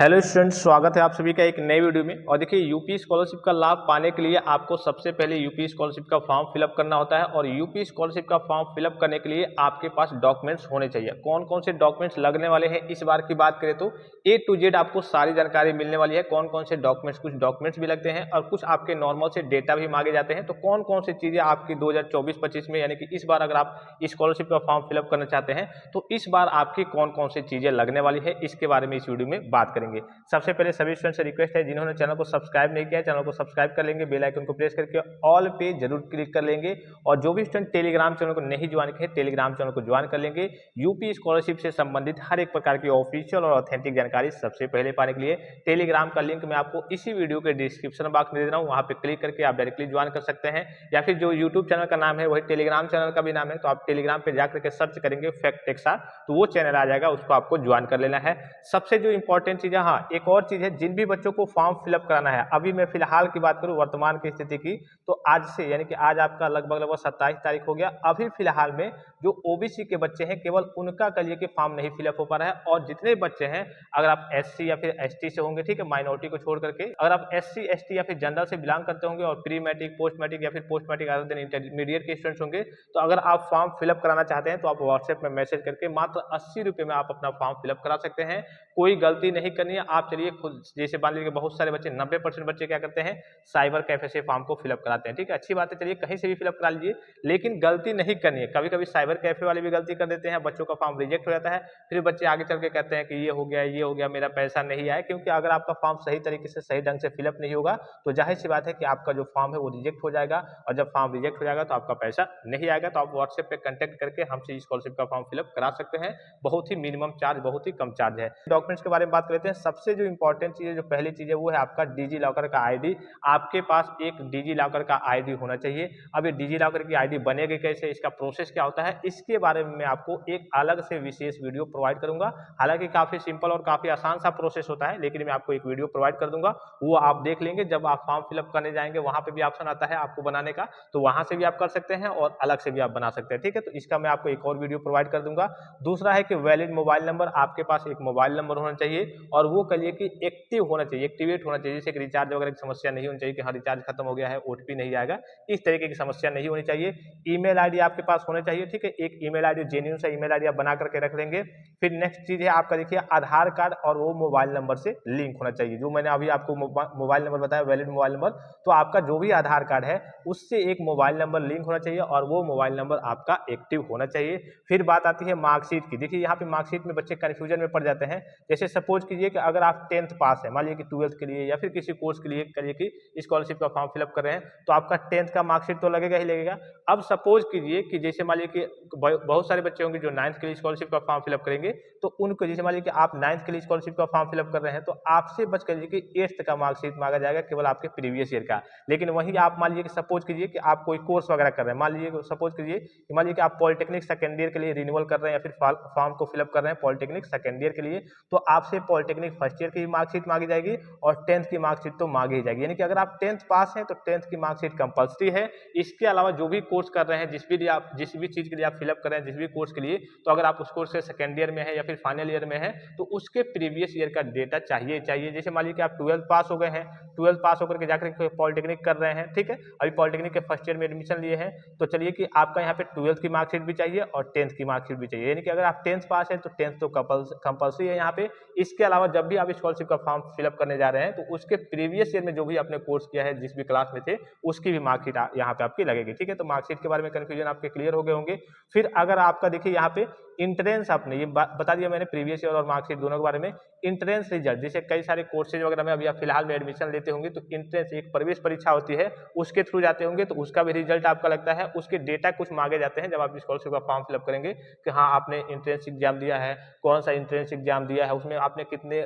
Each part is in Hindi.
हेलो स्टूडेंट्स, स्वागत है आप सभी का एक नए वीडियो में। और देखिए, यूपी स्कॉलरशिप का लाभ पाने के लिए आपको सबसे पहले यूपी स्कॉलरशिप का फॉर्म फिलअप करना होता है। और यूपी स्कॉलरशिप का फॉर्म फिलअप करने के लिए आपके पास डॉक्यूमेंट्स होने चाहिए। कौन कौन से डॉक्यूमेंट्स लगने वाले हैं इस बार की बात करें तो ए टू जेड आपको सारी जानकारी मिलने वाली है। कौन कौन से डॉक्यूमेंट्स, कुछ डॉक्यूमेंट्स भी लगते हैं और कुछ आपके नॉर्मल से डेटा भी मांगे जाते हैं। तो कौन कौन सी चीजें आपकी 2024-25 में, यानी कि इस बार अगर आप स्कॉलरशिप का फॉर्म फिलअप करना चाहते हैं तो इस बार आपकी कौन कौन सी चीजें लगने वाली है, इसके बारे में इस वीडियो में बात करेंगे। सबसे पहले सभी स्टूडेंट से रिक्वेस्ट है, जिन्होंने चैनल को सब्सक्राइब नहीं किया है, चैनल को सब्सक्राइब कर लेंगे, बेल आइकन को प्रेस करके ऑल पे जरूर क्लिक कर लेंगे। और जो भी स्टूडेंट टेलीग्राम चैनल को नहीं ज्वाइन किए, टेलीग्राम चैनल को ज्वाइन कर लेंगे। यूपी स्कॉलरशिप से संबंधित हर एक प्रकार की ऑफिशियल और ऑथेंटिक जानकारी सबसे पहले पाने के लिए टेलीग्राम का लिंक मैं आपको इसी वीडियो के डिस्क्रिप्शन बॉक्स में दे रहा हूँ। वहां पे क्लिक करके आप डायरेक्टली ज्वाइन कर सकते हैं, या फिर जो यूट्यूब चैनल का नाम है वही टेलीग्राम चैनल का भी नाम है, तो आप टेलीग्राम पे जाकर के सर्च करेंगे फैक्ट टेक्सा, तो वो चैनल आ जाएगा, उसको आपको ज्वाइन कर लेना है। सबसे जो इंपॉर्टेंट चीज है, हाँ एक और चीज है, जिन भी बच्चों को फॉर्म फिलअप कराना है, अभी मैं फिलहाल की बात करूं वर्तमान की स्थिति की, तो आज से यानी कि आज आपका लगभग 27 तारीख हो गया। अभी फिलहाल में जो ओबीसी के बच्चे हैं केवल उनका करिए कि फॉर्म नहीं फिलअप हो पा रहा है। और जितने बच्चे हैं, अगर आप एससी या फिर एसटी से होंगे, ठीक है, माइनॉरिटी को छोड़ करके, अगर आप एससी एसटी या फिर जनरल से बिलोंग करते होंगे और प्री मैट्रिक, पोस्ट मैट्रिक या फिर post matric other than intermediate के स्टूडेंट्स होंगे, तो अगर आप फॉर्म फिलअप कराना चाहते हैं तो आप व्हाट्सएप में मैसेज करके मात्र 80 रुपए में आप अपना फॉर्म फिलअप करा सकते हैं। कोई गलती नहीं करनी है। आप चलिए खुद, जैसे मान लीजिए बहुत सारे बच्चे 90% बच्चे क्या करते हैं, साइबर कैफे से फॉर्म को फिलअप कराते हैं, ठीक है, अच्छी बात है, चलिए कहीं से भी फिलअप करा लीजिए, लेकिन गलती नहीं करनी है। कभी कभी साइबर कैफे वाले भी गलती कर देते हैं, बच्चों का फॉर्म रिजेक्ट हो जाता है, फिर बच्चे आगे चल के कहते हैं कि ये हो गया, मेरा पैसा नहीं आया। क्योंकि अगर आपका फॉर्म सही तरीके से, सही ढंग से फिलअप नहीं होगा तो जाहिर सी बात है कि आपका जो फॉर्म है वो रिजेक्ट हो जाएगा। और जब फॉर्म रिजेक्ट हो जाएगा तो आपका पैसा नहीं आएगा। तो आप व्हाट्सएप पे कांटेक्ट करके हमसे स्कॉलरशिप का फॉर्म फिलअप करा सकते हैं। बहुत ही मिनिमम चार्ज, बहुत ही कम चार्ज है। डॉक्यूमेंट्स के बारे में बात करते हैं। सबसे जो इंपॉर्टेंट चीज है, जो पहली चीज है, वो है आपका डिजी लॉकर का आईडी। आपके पास एक डिजी लॉकर का आईडी होना चाहिए। अब ये डिजी लॉकर की आईडी बनेगी कैसे, इसका प्रोसेस क्या होता है, इसके बारे में मैं आपको एक अलग से विशेष वीडियो प्रोवाइड करूंगा। हालांकि काफी सिंपल और काफी आसान सा प्रोसेस होता है, लेकिन मैं आपको एक वीडियो प्रोवाइड कर दूंगा, वो आप देख लेंगे। जब आप फॉर्म फिलअप करने जाएंगे वहां पे भी ऑप्शन आता है आपको बनाने का, तो वहां से भी आप कर सकते हैं और अलग से भी आप बना सकते हैं, ठीक है। तो इसका मैं आपको एक और वीडियो प्रोवाइड कर दूंगा। दूसरा है कि वैलिड मोबाइल नंबर, आपके पास एक मोबाइल नंबर होना चाहिए और वो कहिए कि एक्टिव होना चाहिए, एक्टिवेट होना चाहिए। जैसे कि रिचार्ज वगैरह की समस्या नहीं होनी चाहिए कि हाँ रिचार्ज खत्म हो गया है, ओटीपी नहीं आएगा, इस तरीके की समस्या नहीं होनी चाहिए। ईमेल आईडी आपके पास होना चाहिए, ठीक है, एक ईमेल आईडी, जेन्युइन सा ईमेल आईडी आप बना करके रख लेंगे। फिर नेक्स्ट चीज है आपका, देखिए, आधार कार्ड और वो मोबाइल नंबर से लिंक होना चाहिए। जो मैंने अभी आपको मोबाइल नंबर बताया, वैलिड मोबाइल नंबर, तो आपका जो भी आधार कार्ड है उससे एक मोबाइल नंबर लिंक होना चाहिए और वो मोबाइल नंबर आपका एक्टिव होना चाहिए। फिर बात आती है मार्कशीट की। देखिए यहाँ पे मार्कशीट में बच्चे कंफ्यूजन में पड़ जाते हैं। जैसे सपोज कीजिए कि अगर आप 10th पास है, मान लीजिए कि 12th के लिए या फिर किसी कोर्स के लिए करिए कि स्कॉलरशिप का फॉर्म फिलअप कर रहे हैं, तो आपका 10th का मार्कशीट तो लगेगा ही लगेगा। अब सपोज कीजिए कि जैसे मान लीजिए कि बहुत सारे बच्चे होंगे जो 9th के लिए स्कॉलरशिप का फॉर्म फिलअप करेंगे, तो उनको, जैसे मान लीजिए कि आप 9th के लिए स्कॉलरशिप का फॉर्म फिलअप कर रहे हैं, तो आपसे बच करिए कि 8th का मार्कशीट मांगा जाएगा, केवल आपके प्रीवियस ईयर का। लेकिन वहीं आप मान लीजिए कि सपोज कीजिए कि आप कोई कोर्स वगैरह कर रहे हैं, मान लीजिए सपोज कीजिए कि मान लीजिए कि आप पॉलिटेक्निक सेकेंड ईयर के लिए रिन्यूअल कर रहे हैं या फिर फॉर्म को फिलअप कर रहे हैं पॉलिटेक्निक सेकेंड ईयर के लिए, तो आपसे पॉलिटेक्निक फर्स्ट ईयर की मार्कशीट मांगी जाएगी और 10th की मार्कशीट तो मांगी ही जाएगी। यानी कि अगर आप 10th पास हैं तो 10th की मार्कशीट कंपल्सरी है। इसके अलावा जो भी कोर्स कर रहे हैं, जिस भी चीज के लिए आप फिलअप कर रहे हैं, जिस भी कोर्स के लिए, तो अगर आप उस कोर्स के सेकेंड ईयर में है या फिर फाइनल ईयर में है, तो उसके प्रीवियस ईयर का डेटा चाहिए। जैसे मान लीजिए कि आप 12th पास हो गए हैं, 12th पास होकर के जाकर पॉलिटेक्निक कर रहे हैं, ठीक है, अभी पॉलिटेक्निक के फर्स्ट ईयर में एडमिशन लिए हैं, तो चलिए कि आपका यहाँ पे 12th की मार्कशीट भी चाहिए और 10th की मार्कशीट भी चाहिए। यानी कि अगर आप 10th पास है तो 10th तो कंपल्सरी है यहाँ पे। इसके अलावा जब भी आप स्कॉलरशिप का फॉर्म फिलअप करने जा रहे हैं, तो उसके प्रीवियस ईयर में जो भी आपने कोर्स किया है, जिस भी क्लास में थे, उसकी भी मार्कशीट यहाँ पे आपकी लगेगी, ठीक है। तो मार्कशीट के बारे में कंफ्यूजन आपके क्लियर हो गए होंगे। फिर अगर आपका, देखिए यहाँ पे इंट्रेंस, आपने ये बता दिया मैंने प्रीवियस ईयर और मार्कशीट दोनों के बारे में। इंट्रेंस रिजल्ट, जैसे कई सारे कोर्सेज वगैरह में अभी आप फिलहाल में एडमिशन लेते होंगे, तो इंट्रेंस एक प्रवेश परीक्षा होती है, उसके थ्रू जाते होंगे, तो उसका भी रिजल्ट आपका लगता है। उसके डेटा कुछ मांगे जाते हैं जब आप स्कॉलरशिप का फॉर्म फिलअप करेंगे कि हाँ आपने इंट्रेंस एग्जाम दिया है, कौन सा इंट्रेंस एग्जाम दिया है, उसमें आपने कितने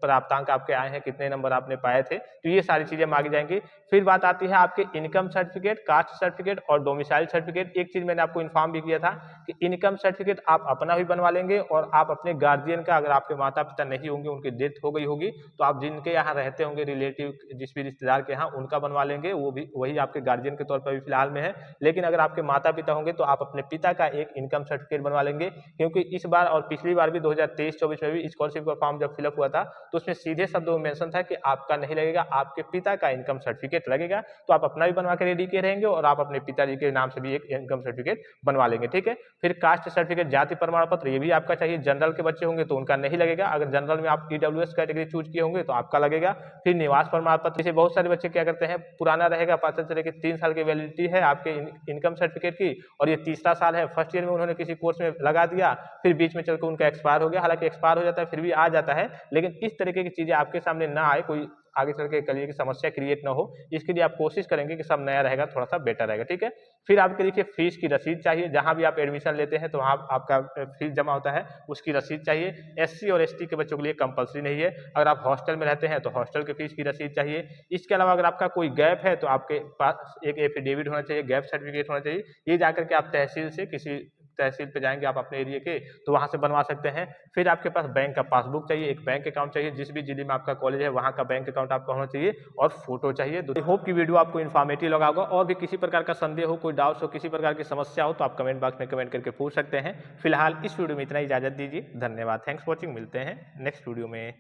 प्राप्तांक आपके आए हैं, कितने नंबर आपने पाए थे, तो ये सारी चीजें मांगी जाएंगी। फिर बात आती है आपके इनकम सर्टिफिकेट, कास्ट सर्टिफिकेट और डोमिसाइल सर्टिफिकेट। एक चीज मैंने आपको इन्फॉर्म भी किया था कि इनकम सर्टिफिकेट आप अपना भी बनवा लेंगे और आप अपने गार्जियन का, अगर आपके माता पिता नहीं होंगे, उनकी डेथ हो गई होगी, तो आप जिनके यहाँ रहते होंगे रिलेटिव, जिस भी रिश्तेदार के यहाँ, उनका बनवा लेंगे, वो भी वही आपके गार्जियन के तौर पर भी फिलहाल में है। लेकिन अगर आपके माता पिता होंगे तो आप अपने पिता का एक इनकम सर्टिफिकेट बनवा लेंगे, क्योंकि इस बार और पिछली बार भी 2023-24 में भी स्कॉलरशिप का फॉर्म जब फिलअप हुआ था तो उसमें सीधे शब्दों में मेंशन था कि आपका नहीं लगेगा, आपके पिता का इनकम सर्टिफिकेट लगेगा। तो आप अपना भी बनवा के रेडी के रहेंगे और आप अपने पिताजी के नाम से भी एक इनकम सर्टिफिकेट बनवा लेंगे, ठीक है। फिर कास्ट सर्टिफिकेट, जाति प्रमाण पत्र, ये भी आपका चाहिए। जनरल के बच्चे होंगे तो उनका नहीं लगेगा, अगर जनरल में आप ईडब्ल्यूएस कैटेगरी चूज किए होंगे तो आपका लगेगा। फिर निवास प्रमाण पत्र, जैसे बहुत सारे बच्चे क्या करते हैं, पुराना रहेगा, पता चले कि 3 साल की वैलिडिटी है आपके इनकम सर्टिफिकेट की और ये तीसरा साल है, फर्स्ट ईयर में उन्होंने किसी कोर्स में लगा दिया, फिर बीच में चलकर उनका एक्सपायर हो गया। हालांकि एक्सपायर हो जाता है फिर भी आ जाता है, लेकिन इस तरीके की चीजें आपके सामने ना आए, कोई आगे चल के करियर की समस्या क्रिएट ना हो, इसके लिए आप कोशिश करेंगे कि सब नया रहेगा, थोड़ा सा बेटर रहेगा, ठीक है। फिर आपके देखिए फीस की रसीद चाहिए, जहां भी आप एडमिशन लेते हैं तो वहां आपका फीस जमा होता है, उसकी रसीद चाहिए। एससी और एसटी के बच्चों के लिए कंपलसरी नहीं है। अगर आप हॉस्टल में रहते हैं तो हॉस्टल के फीस की रसीद चाहिए। इसके अलावा अगर आपका कोई गैप है तो आपके पास एक एफिडेविट होना चाहिए, गैप सर्टिफिकेट होना चाहिए। ये जाकर के आप तहसील से, किसी तहसील पे जाएंगे आप अपने एरिया के, तो वहां से बनवा सकते हैं। फिर आपके पास बैंक का पासबुक चाहिए, एक बैंक अकाउंट चाहिए, जिस भी जिले में आपका कॉलेज है वहां का बैंक अकाउंट आपका होना चाहिए, और फोटो चाहिए। आई होप की वीडियो आपको इन्फॉर्मेटिव लगा होगा। और भी किसी प्रकार का संदेह हो, कोई डाउट्स हो, किसी प्रकार की समस्या हो तो आप कमेंट बॉक्स में कमेंट करके पूछ सकते हैं। फिलहाल इस वीडियो में इतना, इजाजत दीजिए, धन्यवाद, थैंक्स फॉर वॉचिंग। मिलते हैं नेक्स्ट वीडियो में।